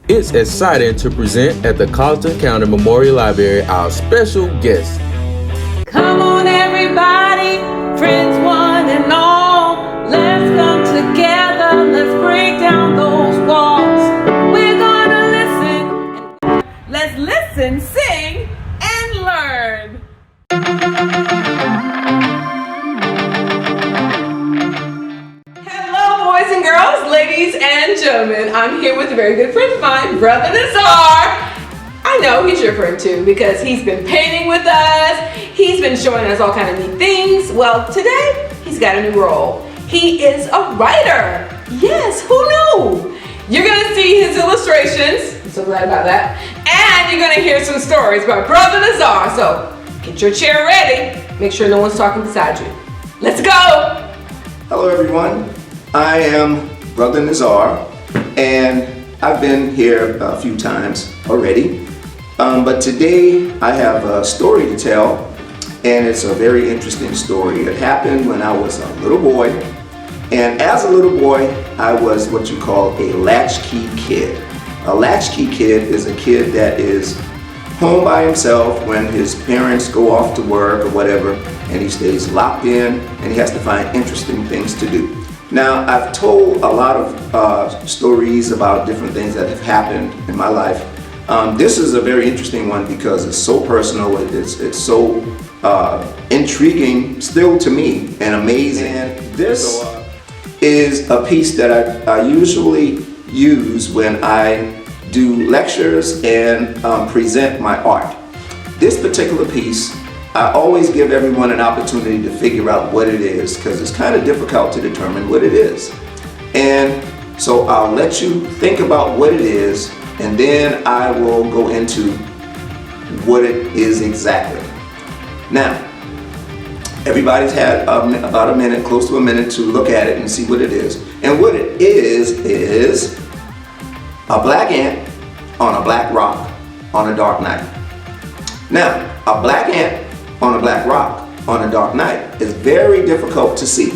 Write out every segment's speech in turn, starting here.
It's exciting to present at the Colleton County Memorial Library our special guest. Come on everybody, friends one and all, let's come together, let's break down those walls. We're gonna listen, let's listen, sing, and learn. Hello boys and girls, ladies and gentlemen, I'm here with a very good friend of mine, Brother Nizar. I know he's your friend too because he's been painting with us. He's been showing us all kind of neat things. Well, today he's got a new role. He is a writer. Yes, who knew? You're gonna see his illustrations. I'm so glad about that. And you're gonna hear some stories about Brother Nizar. So get your chair ready. Make sure no one's talking beside you. Let's go. Hello everyone. I am Brother Nizar, and I've been here a few times already. But today I have a story to tell, and it's a very interesting story. It happened when I was a little boy, and as a little boy I was what you call a latchkey kid. A latchkey kid is a kid that is home by himself when his parents go off to work or whatever, and he stays locked in and he has to find interesting things to do. Now, I've told a lot of stories about different things that have happened in my life. This is a very interesting one because it's so personal, it's so intriguing still to me and amazing. And this is a piece that I usually use when I do lectures and present my art. This particular piece, I always give everyone an opportunity to figure out what it is because it's kind of difficult to determine what it is. And so I'll let you think about what it is, and then I will go into what it is exactly. Now, everybody's had about a minute, close to a minute, to look at it and see what it is. And what it is a black ant on a black rock on a dark night. Now, a black ant on a black rock on a dark night is very difficult to see.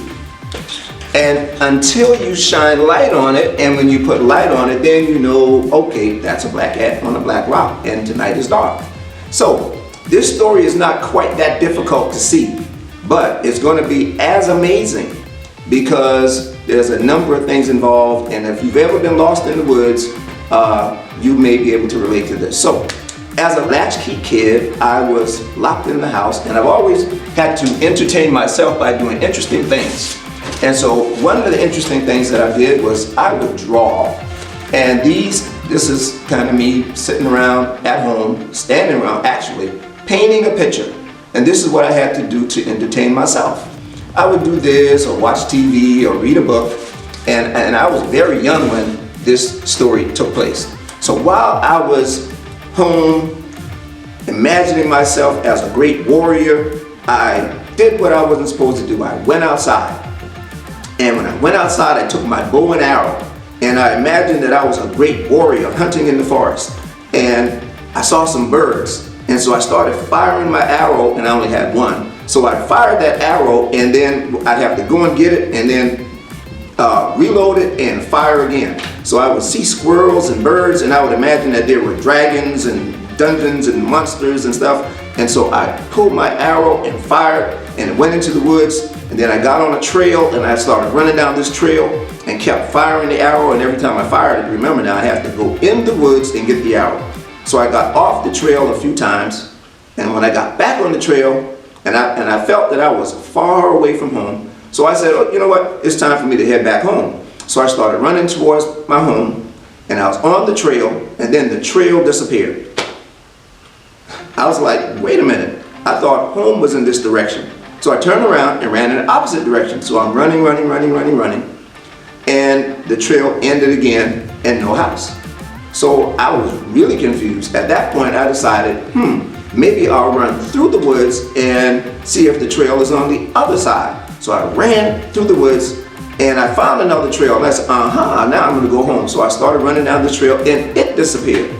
And until you shine light on it, and when you put light on it, then you know, okay, that's a black ant on a black rock, and tonight is dark. So this story is not quite that difficult to see, but it's going to be as amazing because there's a number of things involved, and if you've ever been lost in the woods, you may be able to relate to this. So, as a latchkey kid, I was locked in the house, and I've always had to entertain myself by doing interesting things. And so one of the interesting things that I did was I would draw. And this is kind of me sitting around at home, standing around actually, painting a picture. And this is what I had to do to entertain myself. I would do this or watch TV or read a book. And I was very young when this story took place. So while I was home, imagining myself as a great warrior, I did what I wasn't supposed to do. I went outside. And when I went outside, I took my bow and arrow, and I imagined that I was a great warrior hunting in the forest. And I saw some birds, and so I started firing my arrow, and I only had one. So I fired that arrow, and then I'd have to go and get it, and then reload it and fire again. So I would see squirrels and birds, and I would imagine that there were dragons and dungeons and monsters and stuff. And so I pulled my arrow and fired, and it went into the woods. And then I got on a trail, and I started running down this trail and kept firing the arrow. And every time I fired it, remember now, I have to go in the woods and get the arrow. So I got off the trail a few times, and when I got back on the trail, and I felt that I was far away from home, so I said, oh, you know what, it's time for me to head back home. So I started running towards my home, and I was on the trail, and then the trail disappeared. I was like, wait a minute, I thought home was in this direction. So I turned around and ran in the opposite direction. So I'm running, and the trail ended again and no house. So I was really confused. At that point I decided, maybe I'll run through the woods and see if the trail is on the other side. So I ran through the woods and I found another trail, and I said, now I'm gonna go home. So I started running down the trail and it disappeared.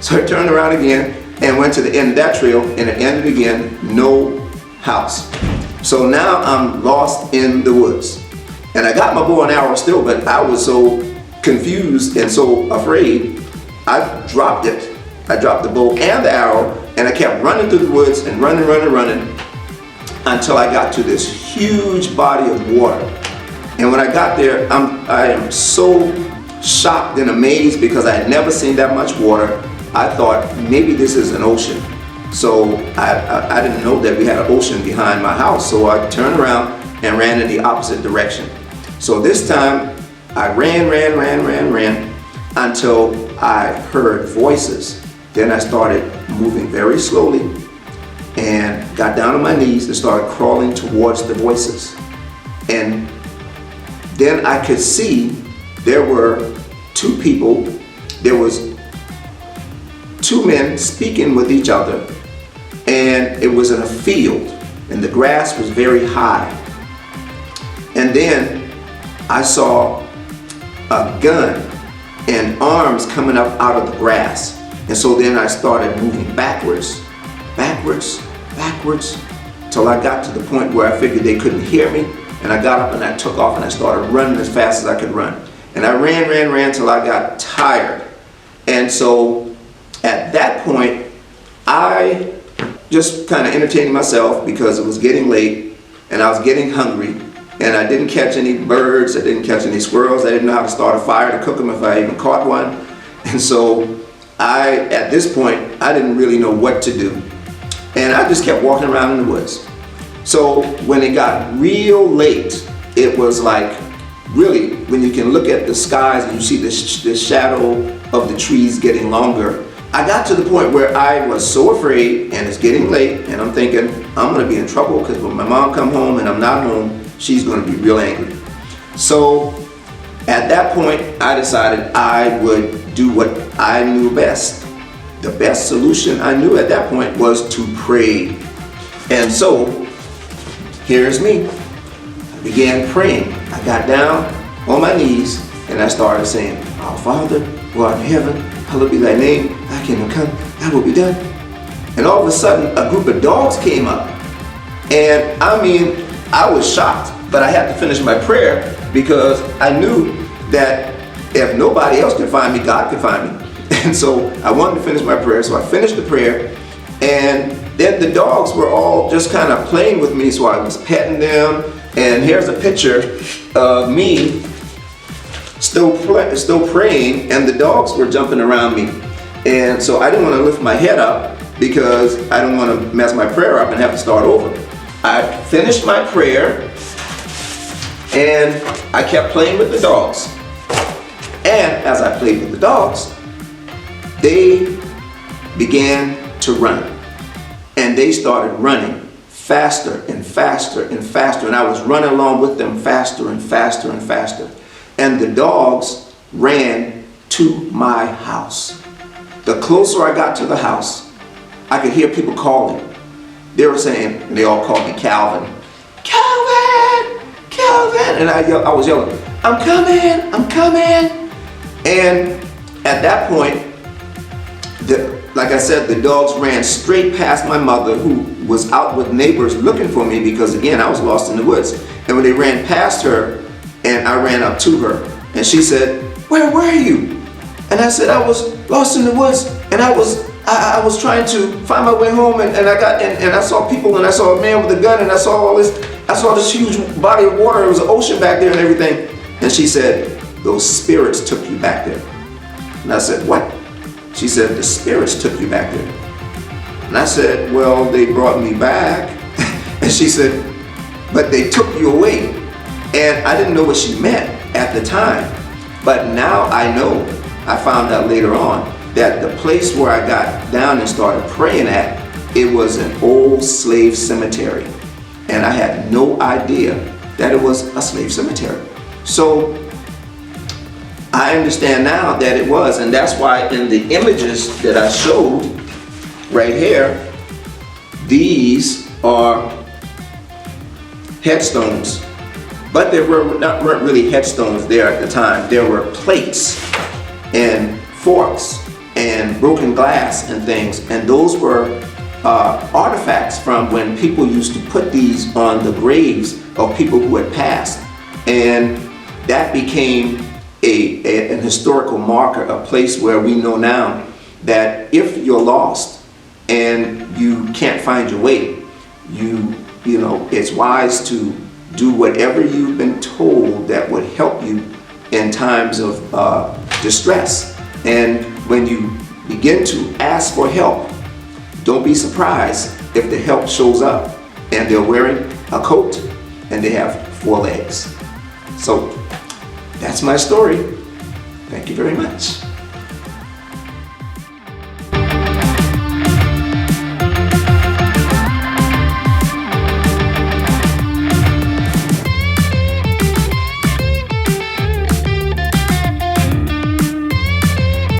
So I turned around again and went to the end of that trail, and it ended again, no house. So now I'm lost in the woods. And I got my bow and arrow still, but I was so confused and so afraid, I dropped it. I dropped the bow and the arrow, and I kept running through the woods and running until I got to this huge body of water. And when I got there, I am so shocked and amazed because I had never seen that much water. I thought maybe this is an ocean. So I didn't know that we had an ocean behind my house. So I turned around and ran in the opposite direction. So this time I ran until I heard voices. Then I started moving very slowly and got down on my knees and started crawling towards the voices. And then I could see there were two people. There was two men speaking with each other, and it was in a field, and the grass was very high. And then I saw a gun and arms coming up out of the grass. And so then I started moving backwards, till I got to the point where I figured they couldn't hear me. And I got up and I took off and I started running as fast as I could run. And I ran till I got tired. And so at that point, I just kind of entertained myself because it was getting late and I was getting hungry. And I didn't catch any birds, I didn't catch any squirrels, I didn't know how to start a fire to cook them if I even caught one. And so at this point, I didn't really know what to do. And I just kept walking around in the woods. So when it got real late, it was like, really, when you can look at the skies and you see the shadow of the trees getting longer, I got to the point where I was so afraid, and it's getting late, and I'm thinking, I'm gonna be in trouble because when my mom come home and I'm not home, she's gonna be real angry. So at that point, I decided I would do what I knew best. The best solution I knew at that point was to pray. And so, here's me. I began praying. I got down on my knees and I started saying, Our Father, who art in heaven, hallowed be thy name, thy kingdom come, thy will be done. And all of a sudden, a group of dogs came up. And I mean, I was shocked, but I had to finish my prayer because I knew that if nobody else could find me, God could find me. And so I wanted to finish my prayer, so I finished the prayer. And then the dogs were all just kind of playing with me, so I was petting them. And here's a picture of me still praying, and the dogs were jumping around me. And so I didn't want to lift my head up because I didn't want to mess my prayer up and have to start over. I finished my prayer and I kept playing with the dogs. And as I played with the dogs, they began to run. And they started running faster and faster and faster. And I was running along with them faster and faster and faster. And the dogs ran to my house. The closer I got to the house, I could hear people calling. They were saying, and they all called me Kelvin. Kelvin! Kelvin! And I was yelling, I'm coming! I'm coming! And at that point, like I said, the dogs ran straight past my mother, who was out with neighbors looking for me because, again, I was lost in the woods. And when they ran past her, and I ran up to her, and she said, where were you? And I said, I was lost in the woods, and I was trying to find my way home, and I saw people, and I saw a man with a gun, and I saw this huge body of water. There was an ocean back there and everything. And she said, those spirits took you back there. And I said, what? She said, the spirits took you back there. And I said, well, they brought me back. And she said, but they took you away. And I didn't know what she meant at the time. But now I know, I found out later on, that the place where I got down and started praying at, it was an old slave cemetery. And I had no idea that it was a slave cemetery. So I understand now that it was, and that's why in the images that I showed right here, these are headstones. But there weren't really headstones there at the time. There were plates and forks and broken glass and things. And those were artifacts from when people used to put these on the graves of people who had passed. And that became an historical marker, a place where we know now that if you're lost and you can't find your way, you know, it's wise to do whatever you've been told that would help you in times of distress. And when you begin to ask for help, don't be surprised if the help shows up and they're wearing a coat and they have 4 legs. So that's my story. Thank you very much.